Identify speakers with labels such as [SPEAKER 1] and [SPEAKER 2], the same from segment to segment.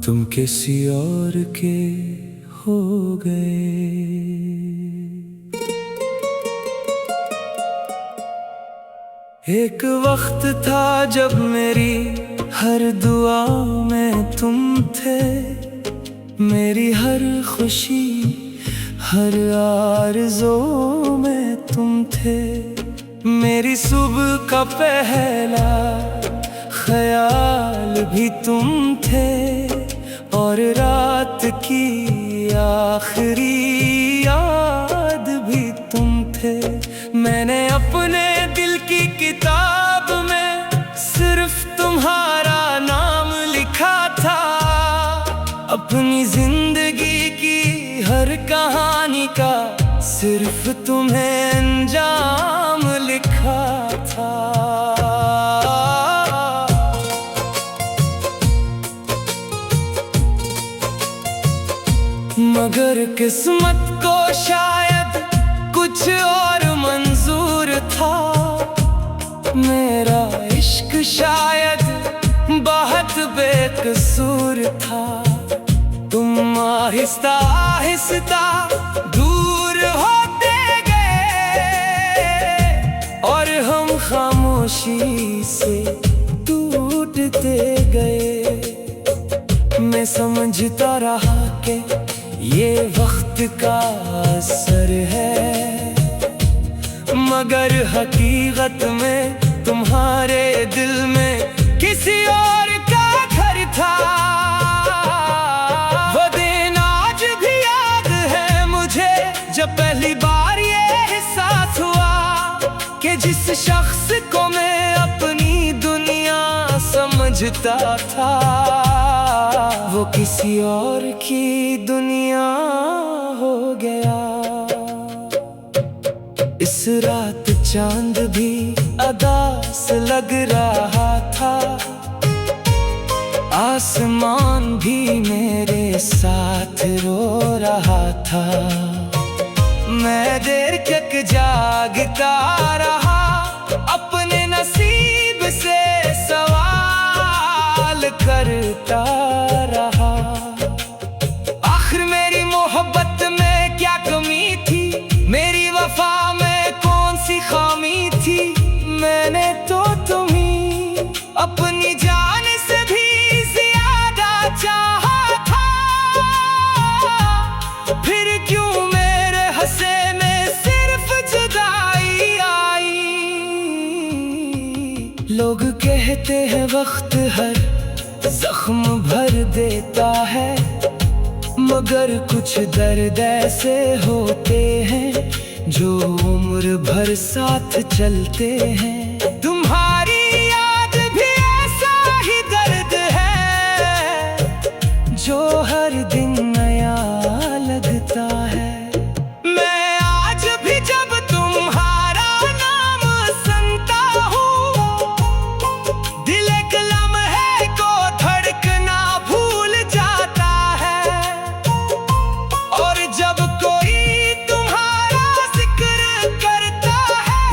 [SPEAKER 1] तुम किसी और के हो गए। एक वक्त था जब मेरी हर दुआ में तुम थे, मेरी हर खुशी हर आरज़ू में तुम थे। मेरी सुबह का पहला ख्याल भी तुम थे और रात की आखिरी याद भी तुम थे। मैंने अपने दिल की किताब में सिर्फ तुम्हारा नाम लिखा था, अपनी जिंदगी की हर कहानी का सिर्फ तुम्हें अंजाम लिखा था। मगर किस्मत को शायद कुछ और मंजूर था, मेरा इश्क शायद बहुत बेकसूर था। तुम आहिस्ता आहिस्ता दूर होते गए और हम खामोशी से टूटते गए। मैं समझता रहा कि ये वक्त का असर है, मगर हकीकत में तुम्हारे दिल में किसी और का घर था। वो दिन आज भी याद है मुझे, जब पहली बार ये एहसास हुआ कि जिस शख्स को मैं अपनी दुनिया समझता था वो किसी और की दुनिया हो गया। इस रात चांद भी उदास लग रहा था, आसमान भी मेरे साथ रो रहा था। मैं देर तक जागता रहा, अपने नसीब से सवाल करता रहा। आखिर मेरी मोहब्बत में क्या कमी थी, मेरी वफा में कौन सी खामी थी। मैंने तो तुम्हीं अपनी जान से भी ज्यादा चाहा था, फिर क्यों मेरे हंसे में सिर्फ जुदाई आई। लोग कहते हैं वक्त हर जख्म भर देता है, मगर कुछ दर्द ऐसे होते हैं जो उम्र भर साथ चलते हैं। तुम्हारी याद भी ऐसा ही दर्द है जो हर दिन नया लगता है। मैं आज भी जब तुम्हारा नाम सुनता हूँ, दिल एक लम्हे को धड़कना भूल जाता है। और जब कोई तुम्हारा जिक्र करता है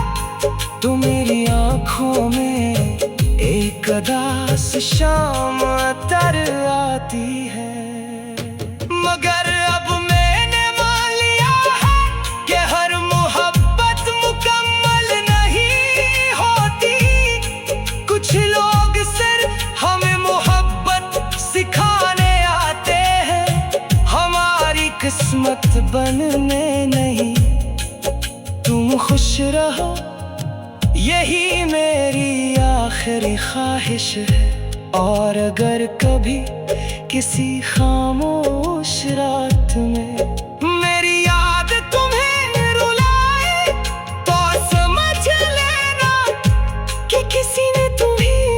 [SPEAKER 1] तो मेरी आँखों में एक उदास शाम तर आती है। मगर अब मैंने मान लिया है कि हर मोहब्बत मुकम्मल नहीं होती। कुछ लोग सिर्फ हमें मोहब्बत सिखाने आते हैं, हमारी किस्मत बनने नहीं। तुम खुश रहो यही मेरी आखिरी ख्वाहिश है, और अगर कभी किसी खामोश रात में मेरी याद तुम्हें रुलाए तो समझ लेना कि किसी ने तुम्हें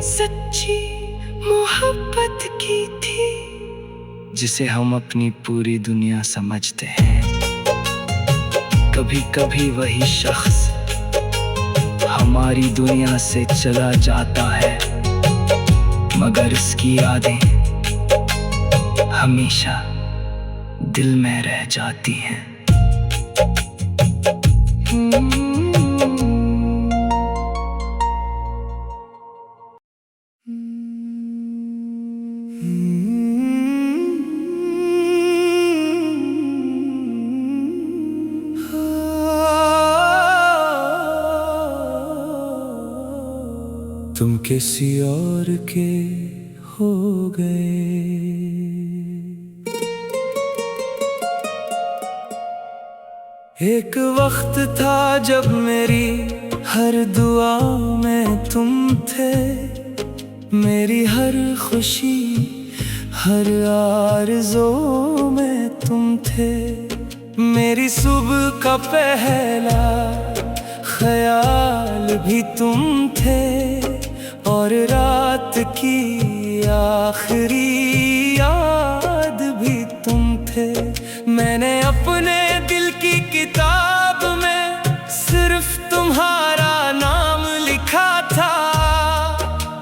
[SPEAKER 1] सच्ची मोहब्बत की थी, जिसे हम अपनी पूरी दुनिया समझते हैं। कभी कभी वही शख्स हमारी दुनिया से चला जाता है, मगर इसकी यादें हमेशा दिल में रह जाती हैं। तुम किसी और के हो गए। एक वक्त था जब मेरी हर दुआ में तुम थे, मेरी हर खुशी हर आरज़ू में तुम थे। मेरी सुबह का पहला ख्याल भी तुम थे और रात की आखिरी याद भी तुम थे। मैंने अपने दिल की किताब में सिर्फ तुम्हारा नाम लिखा था,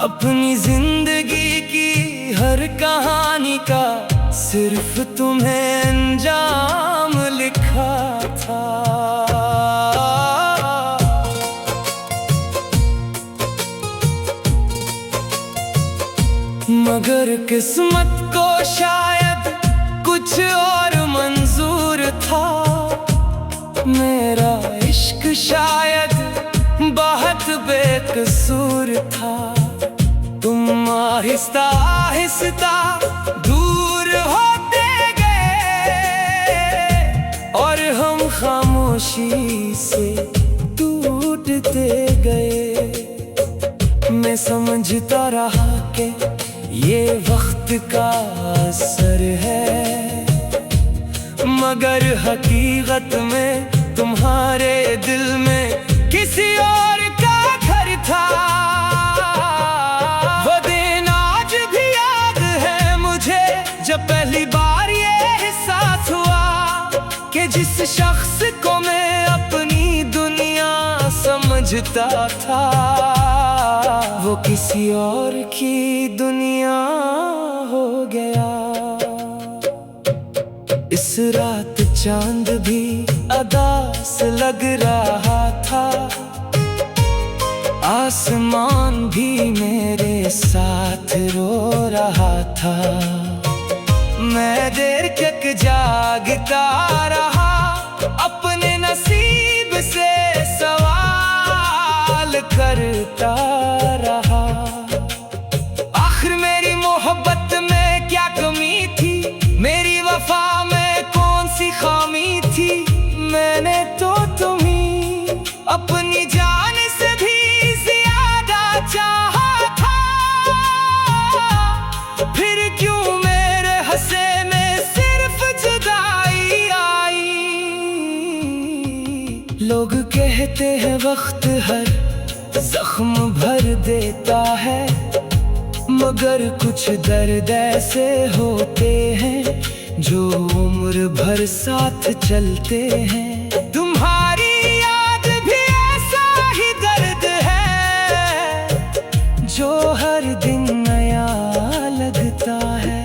[SPEAKER 1] अपनी जिंदगी की हर कहानी का सिर्फ तुम्हें अंजाम लिखा था। मगर किस्मत को शायद कुछ और मंजूर था, मेरा इश्क शायद बहुत बेकसूर था। तुम आहिस्ता आहिस्ता दूर होते गए और हम खामोशी से टूटते गए। मैं समझता रहा कि ये वक्त का असर है, मगर हकीकत में तुम्हारे दिल में किसी और का घर था। वो दिन आज भी याद है मुझे, जब पहली बार ये एहसास हुआ कि जिस शख्स को मैं अपनी दुनिया समझता था, वो किसी और की दुनिया हो गया। इस रात चांद भी अदास लग रहा था, आसमान भी मेरे साथ रो रहा था। मैं देर तक जागता रहा, अपने नसीब से सवाल करता रहा। आखिर मेरी मोहब्बत में क्या कमी थी, मेरी वफा में कौन सी खामी थी। मैंने तो तुम्हीं अपनी जान से भी ज्यादा चाहा था, फिर क्यों मेरे हंसे में सिर्फ जुदाई आई। लोग कहते हैं वक्त हर जख्म भर देता है, मगर कुछ दर्द ऐसे होते हैं जो उम्र भर साथ चलते हैं। तुम्हारी याद भी ऐसा ही दर्द है जो हर दिन नया लगता है।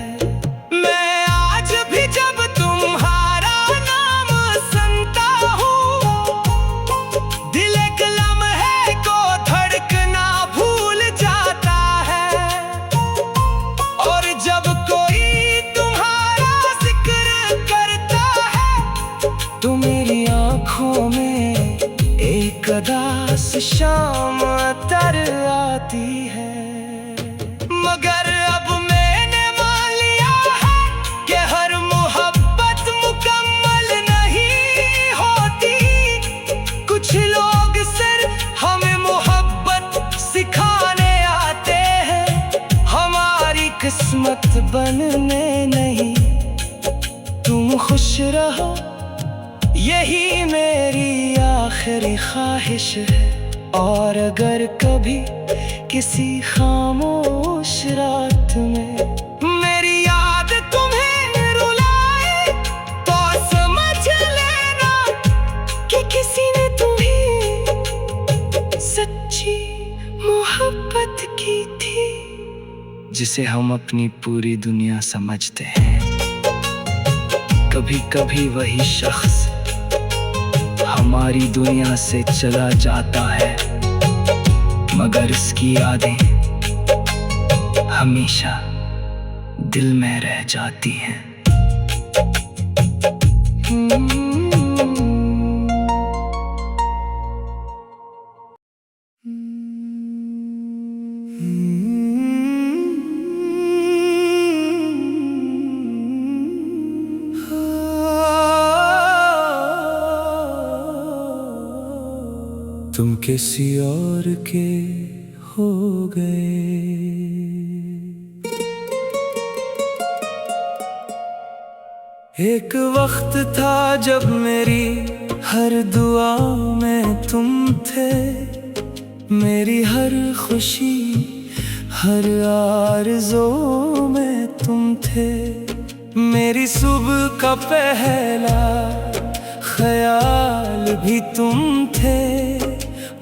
[SPEAKER 1] मैं आज भी जब तुम्हारा नाम सुनता हूँ, दिल एक लम्हे को धड़कना भूल जाता है। और जब कोई तुम्हारा जिक्र करता है, तो मेरी आँखों में एक उदास शाम तर आती है। मगर अब मैंने मान लिया है कि हर मोहब्बत मुकम्मल नहीं होती। कुछ लोग सिर्फ हमें मोहब्बत सिखाने आते हैं, हमारी किस्मत बनने नहीं। तुम खुश रहो, यही मेरी आखिरी ख्वाहिश है। और अगर कभी किसी खामोश रात में मेरी याद तुम्हें रुलाए, तो समझ लेना कि किसी ने तुम्हें सच्ची मोहब्बत की थी, जिसे हम अपनी पूरी दुनिया समझते हैं। कभी कभी वही शख्स हमारी दुनिया से चला जाता है, मगर इसकी यादें हमेशा दिल में रह जाती हैं। तुम किसी और के हो गए। एक वक्त था जब मेरी हर दुआ में तुम थे, मेरी हर खुशी हर आरज़ू में तुम थे। मेरी सुबह का पहला ख्याल भी तुम थे,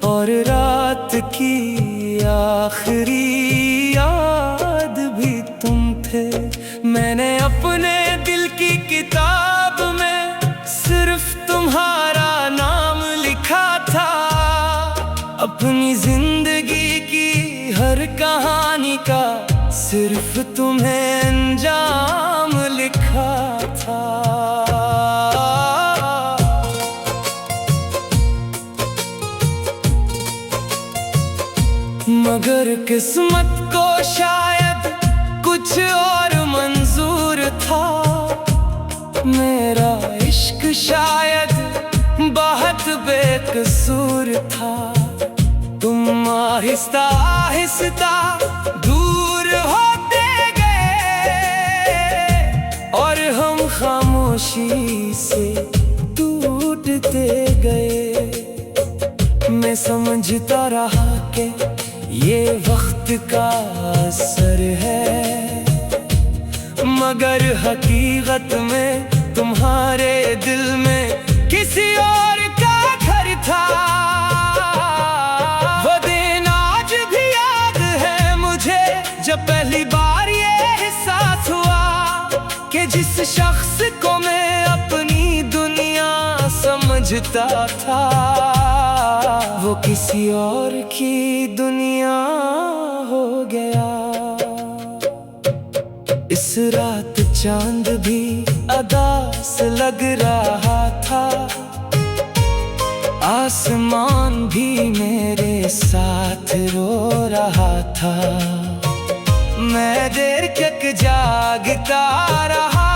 [SPEAKER 1] और रात की आखिरी याद भी तुम थे। मैंने अपने दिल की किताब में सिर्फ तुम्हारा नाम लिखा था, अपनी जिंदगी की हर कहानी का सिर्फ तुम्हें अंजाम लिखा था। मगर किस्मत को शायद कुछ और मंजूर था, मेरा इश्क शायद बहुत बेकसूर था। तुम आहिस्ता आहिस्ता दूर होते गए, और हम खामोशी से टूटते गए। मैं समझता रहा कि ये वक्त का असर है, मगर हकीकत में तुम्हारे दिल में किसी और का घर था। वो दिन आज भी याद है मुझे, जब पहली बार ये एहसास हुआ कि जिस शख्स को मैं अपनी दुनिया समझता था, वो किसी और की दुनिया हो गया। इस रात चांद भी उदास लग रहा था, आसमान भी मेरे साथ रो रहा था। मैं देर तक जागता रहा,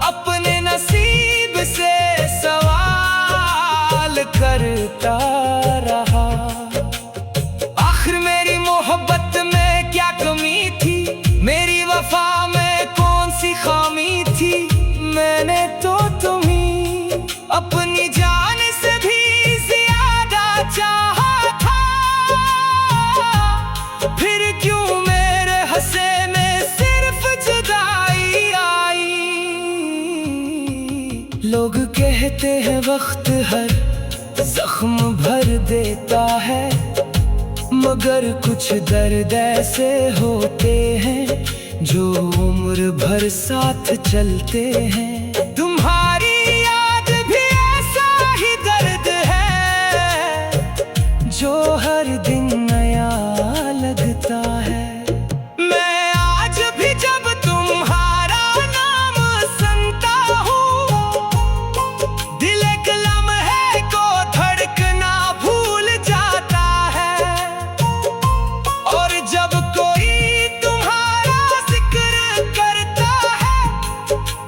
[SPEAKER 1] अपने नसीब से सवाल करता रहा। आखिर मेरी मोहब्बत में क्या कमी थी, मेरी वफा में कौन सी खामी थी। मैंने तो तुम्हीं अपनी जान से भी ज्यादा चाहा था, फिर क्यों मेरे हंसे में सिर्फ जुदाई आई। लोग कहते हैं वक्त हर जख्म भर देता है, मगर कुछ दर्द ऐसे होते हैं जो उम्र भर साथ चलते हैं। तुम्हारी याद भी ऐसा ही दर्द है जो हर दिन नया लगता है। मैं आज भी जब तुम्हारा नाम सुनता हूँ, दिल एक लम्हे को धड़कना भूल जाता है। और जब कोई तुम्हारा जिक्र करता है,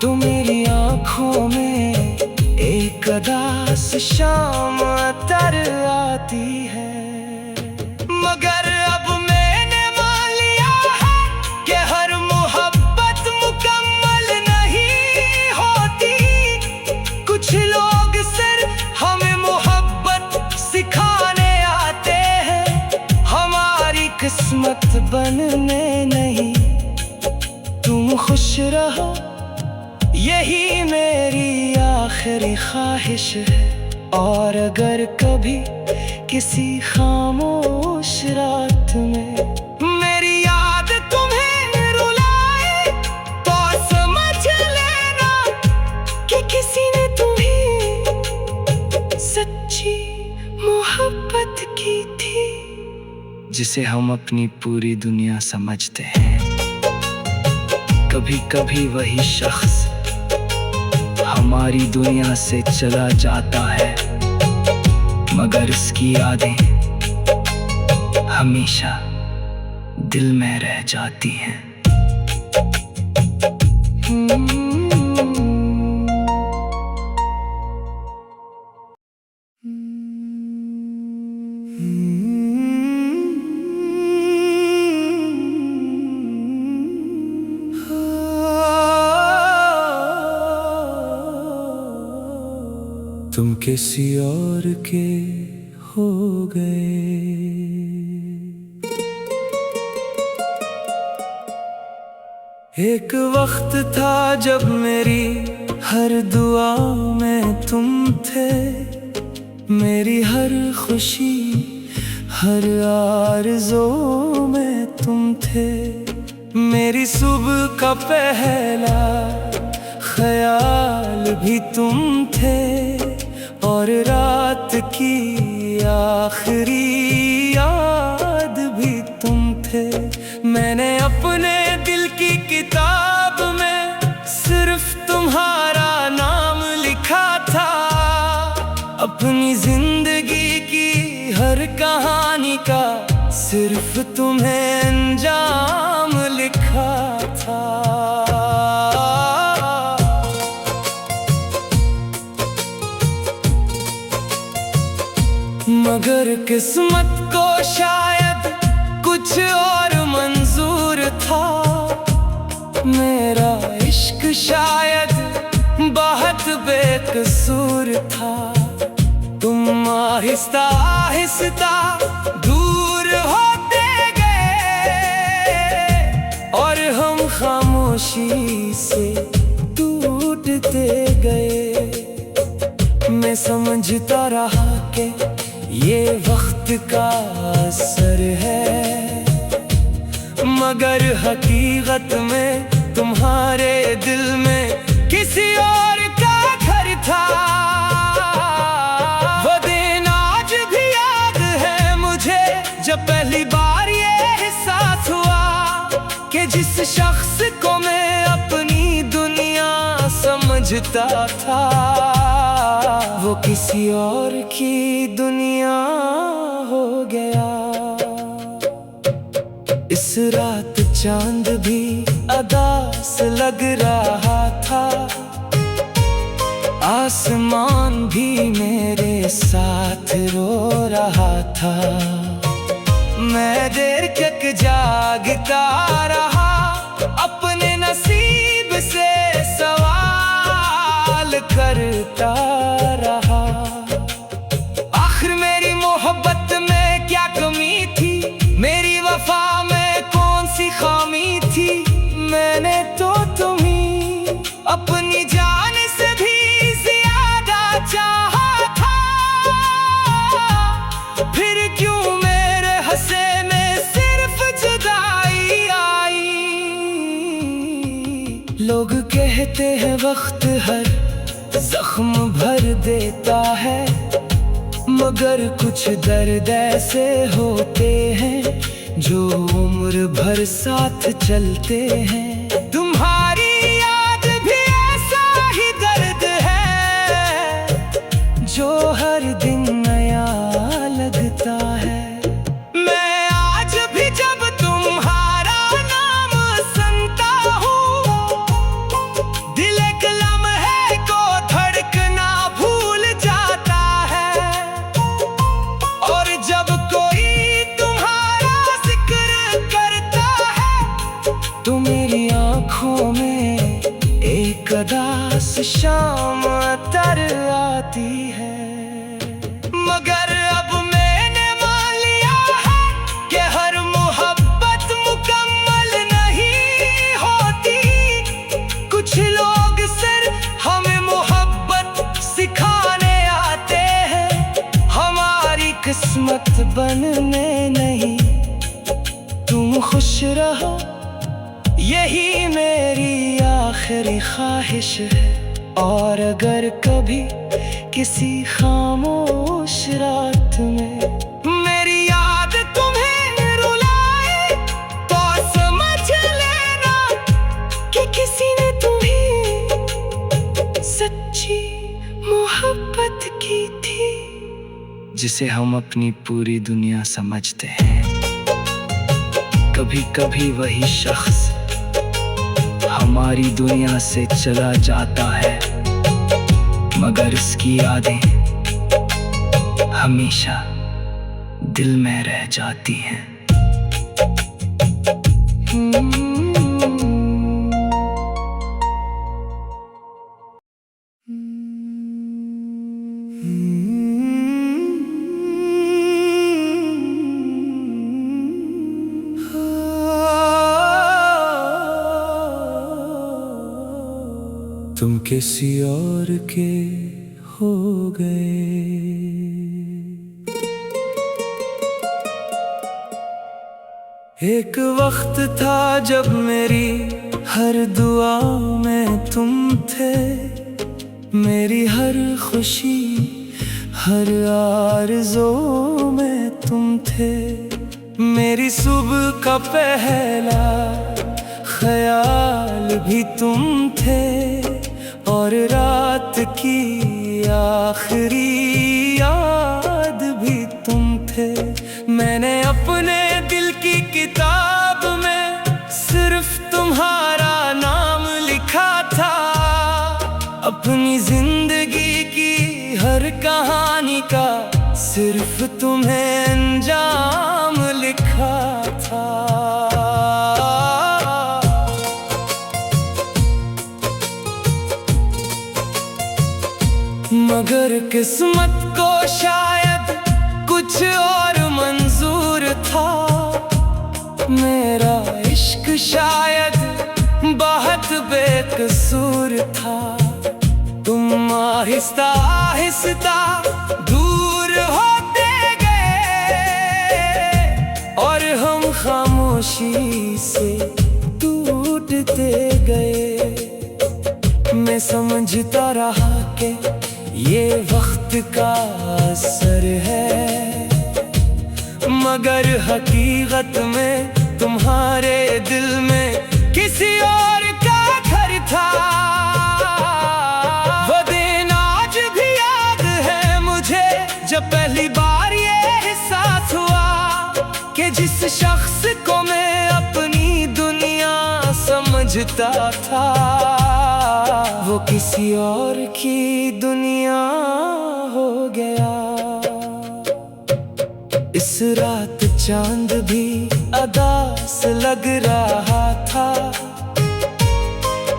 [SPEAKER 1] तो मेरी आँखों में एक उदास शाम तर आती है। मगर अब मैंने मान लिया है कि हर मोहब्बत मुकम्मल नहीं होती। कुछ लोग सिर्फ हमें मोहब्बत सिखाने आते हैं, हमारी किस्मत बनने नहीं। तुम खुश रहो, यही मेरी आखिरी ख्वाहिश है। और अगर कभी किसी खामोश रात में मेरी याद तुम्हें रुलाए, तो समझ लेना कि जिसे हम अपनी पूरी दुनिया समझते हैं। कभी कभी वही शख्स हमारी दुनिया से चला जाता है, मगर उसकी यादें हमेशा दिल में रह जाती हैं।
[SPEAKER 2] तुम किसी और के हो गए। एक वक्त था जब मेरी हर दुआ में तुम थे, मेरी हर खुशी हर आरज़ू में तुम थे। मेरी सुबह का पहला ख्याल भी तुम थे, और रात की आखिरी याद भी तुम थे। मैंने अपने दिल की किताब में सिर्फ तुम्हारा नाम लिखा था, अपनी जिंदगी की हर कहानी का सिर्फ तुम्हें अंजाम लिखा था। मगर किस्मत को शायद कुछ और मंजूर था, मेरा इश्क शायद बहुत बेकसूर था। तुम आहिस्ता आहिस्ता दूर होते गए, और हम खामोशी से टूटते गए। मैं समझता रहा कि ये वक्त का असर है, मगर हकीकत में तुम्हारे दिल में किसी और का घर था। वो दिन आज भी याद है मुझे, जब पहली बार ये एहसास हुआ कि जिस शख्स को मैं अपनी दुनिया समझता था, वो किसी और की दुनिया हो गया। इस रात चांद भी अदास लग रहा था, आसमान भी मेरे साथ रो रहा था। मैं देर तक जागता रहा, अपने नसीब से सवाल करता रहा। आखिर मेरी मोहब्बत में क्या कमी थी, मेरी वफा में कौन सी खामी थी। मैंने तो तुम्हीं अपनी जान से भी ज्यादा चाहा था, फिर क्यों मेरे हंसे में सिर्फ जुदाई आई। लोग कहते हैं वक्त हर जख्म भर देता है, मगर कुछ दर्द ऐसे होते हैं जो उम्र भर साथ चलते हैं। तुम्हारी याद भी ऐसा ही दर्द है जो हर दिन नया लगता है। मैं आज भी जब तुम्हारा नाम सुनता हूँ, दिल एक लम्हे को धड़कना भूल जाता है, और जब कोई तुम्हारा जिक्र करता है तो मेरी आँखों में एक उदास शाम तर आती है। मगर अब मैंने मान लिया है कि हर मोहब्बत मुकम्मल नहीं होती। कुछ लोग सिर्फ हमें मोहब्बत सिखाने आते हैं, हमारी किस्मत बनने नहीं। तुम खुश रहो, यही मेरी आखिरी ख्वाहिश है। और अगर कभी किसी खामोश रात में मेरी याद तुम्हें किसी ने तुम्हें सच्ची मोहब्बत की थी,
[SPEAKER 1] जिसे हम अपनी पूरी दुनिया समझते हैं। कभी कभी वही शख्स हमारी दुनिया से चला जाता है, मगर इसकी यादें हमेशा दिल में रह जाती हैं।
[SPEAKER 2] तुम किसी और के हो गए। एक वक्त था जब मेरी हर दुआ में तुम थे, मेरी हर खुशी हर आरज़ू में तुम थे। मेरी सुबह का पहला ख्याल भी तुम थे, और रात की आखिरी याद भी तुम थे। मैंने अपने दिल की किताब में सिर्फ तुम्हारा नाम लिखा था, अपनी जिंदगी की हर कहानी का सिर्फ तुम्हें अंजाम लिखा था। मगर किस्मत को शायद कुछ और मंजूर था, मेरा इश्क शायद बहुत बेकसूर था। तुम आहिस्ता आहिस्ता दूर होते गए, और हम खामोशी से टूटते गए। मैं समझता रहा कि ये वक्त का असर है, मगर हकीकत में तुम्हारे दिल में किसी और का घर था। वो दिन आज भी याद है मुझे, जब पहली बार ये एहसास हुआ कि जिस शख्स को मैं अपनी दुनिया समझता था, वो किसी और की दुनिया हो गया। इस रात चांद भी उदास लग रहा था,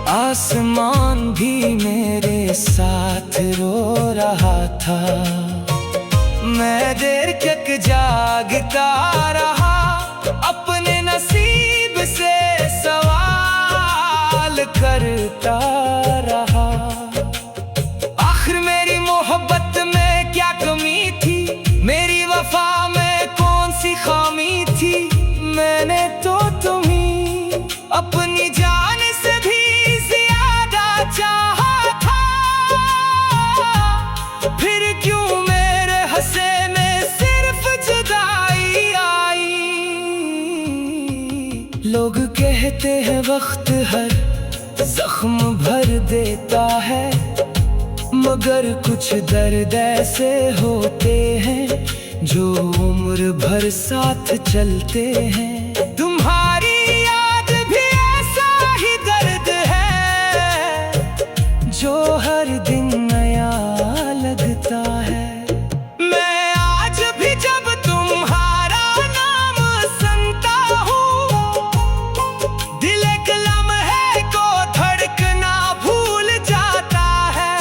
[SPEAKER 2] आसमान भी मेरे साथ रो रहा था। मैं देर तक जागता रहा, अपने नसीब से सवाल करता रहा। आखिर मेरी मोहब्बत में क्या कमी थी, मेरी वफा में कौन सी खामी थी। मैंने तो तुम्हीं अपनी जान से भी ज्यादा चाहा था, फिर क्यों मेरे हंसे में सिर्फ जुदाई आई। लोग कहते हैं वक्त हर जख्म भर देता है, मगर कुछ दर्द ऐसे होते हैं जो उम्र भर साथ चलते हैं। तुम्हारी याद भी ऐसा ही दर्द है जो हर दिन नया लगता है। मैं आज भी जब तुम्हारा नाम सुनता हूँ, दिल एक लम्हे को धड़कना भूल जाता है।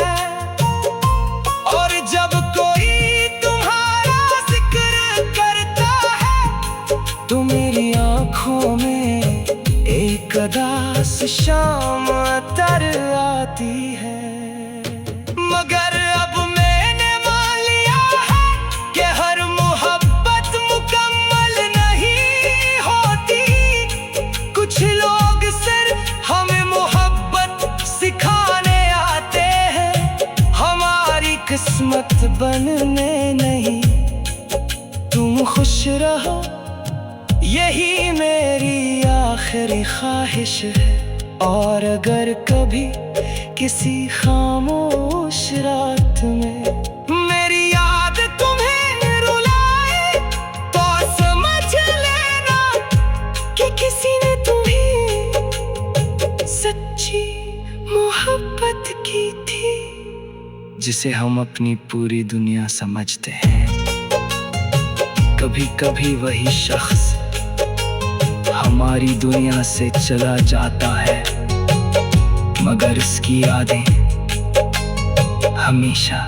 [SPEAKER 2] और जब कोई तुम्हारा जिक्र करता है, तो मेरी आँखों में एक उदास शाम तर आती है। मगर अब मैंने मान लिया है कि हर मोहब्बत मुकम्मल नहीं होती। कुछ लोग सिर्फ हमें मोहब्बत सिखाने आते हैं, हमारी किस्मत बनने नहीं। तुम खुश रहो, यही मेरी आखिरी ख्वाहिश है।
[SPEAKER 1] और अगर कभी किसी खामोश रात में मेरी याद तुम्हें रुलाए तो समझ लेना कि किसी ने तुम्हें सच्ची मोहब्बत की थी, जिसे हम अपनी पूरी दुनिया समझते हैं। कभी कभी वही शख्स हमारी दुनिया से चला जाता है, मगर उसकी यादें हमेशा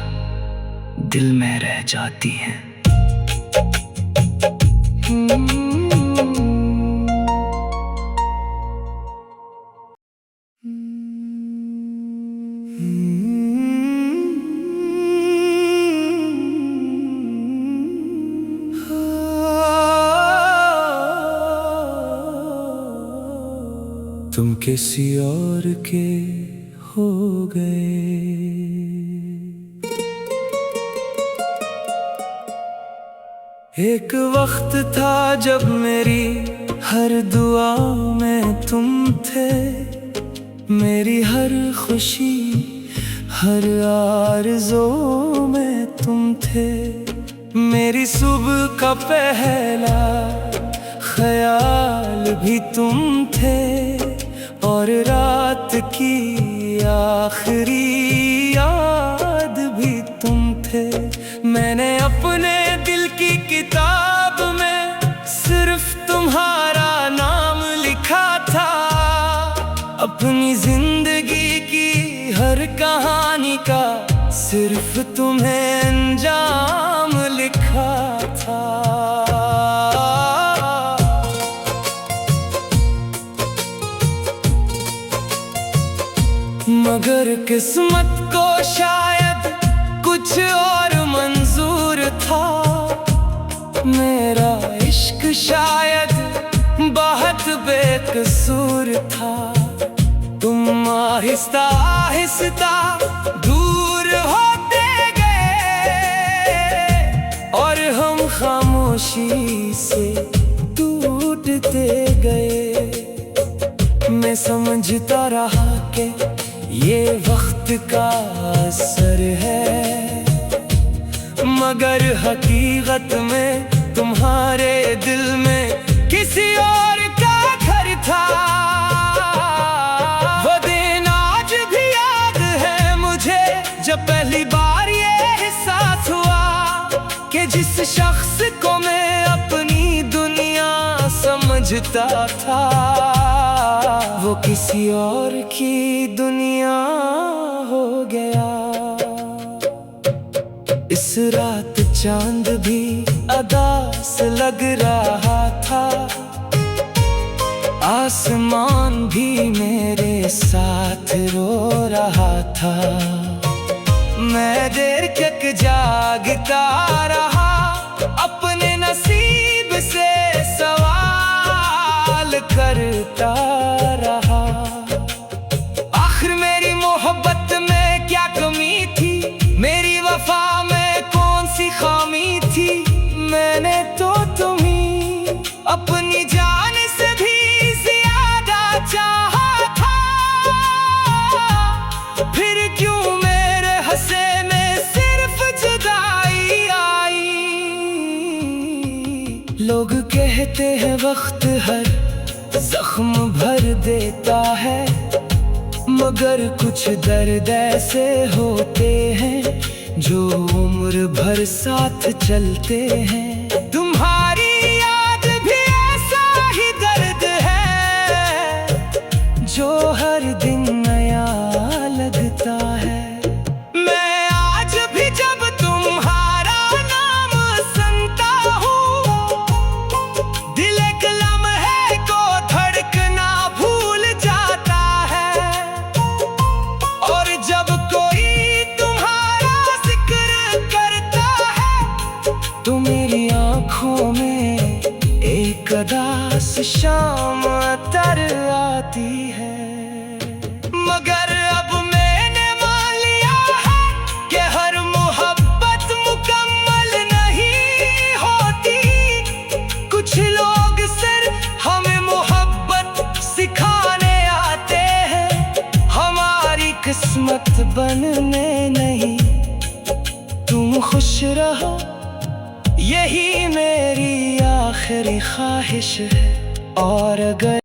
[SPEAKER 1] दिल में रह जाती हैं। तुम किसी और के हो गए। एक वक्त था जब मेरी हर दुआ में तुम थे, मेरी हर खुशी हर आरज़ू में तुम थे, मेरी सुबह का पहला ख्याल भी तुम थे, और रात की आखिरी याद भी तुम थे। मैंने अपने दिल की किताब में सिर्फ तुम्हारा नाम लिखा था, अपनी जिंदगी की हर कहानी का सिर्फ तुम्हें अंजाम लिखा था। मगर किस्मत को शायद कुछ और मंजूर था, मेरा इश्क शायद बहुत बेकसूर था। तुम आहिस्ता आहिस्ता दूर होते गए, और हम खामोशी से टूटते गए। मैं समझता रहा कि ये वक्त का असर है, मगर हकीकत में तुम्हारे दिल में किसी और का घर था। वो दिन आज भी याद है मुझे, जब पहली बार ये एहसास हुआ कि जिस शख्स को मैं अपनी दुनिया समझता था, वो किसी और की दुनिया हो गया। इस रात चांद भी अदास लग रहा था, आसमान भी मेरे साथ रो रहा था। मैं देर तक जागता रहा, अपने नसीब से सवाल करता रहा। आखिर मेरी मोहब्बत में क्या कमी थी, मेरी वफा में कौन सी खामी थी। मैंने तो तुम्हीं अपनी जान से भी ज्यादा चाहा था, फिर क्यों मेरे हंसे में सिर्फ जुदाई आई। लोग कहते हैं वक्त हर जख्म भर देता है, मगर कुछ दर्द ऐसे होते हैं जो उम्र भर साथ चलते हैं। तुम्हारी याद भी ऐसा ही दर्द है जो हर दिन नया लगता है। मैं आज भी जब तुम्हारा नाम सुनता हूँ, दिल एक लम्हे को धड़कना भूल जाता है, और जब कोई तुम्हारा जिक्र करता है तो मेरी आँखों में एक उदास शाम तर आती है। मगर अब मैंने मान लिया है कि हर मोहब्बत मुकम्मल नहीं होती। कुछ लोग सिर्फ हमें मोहब्बत सिखाने आते बनने नहीं, तुम खुश रहो यही मेरी आखिरी ख्वाहिश है। और अगर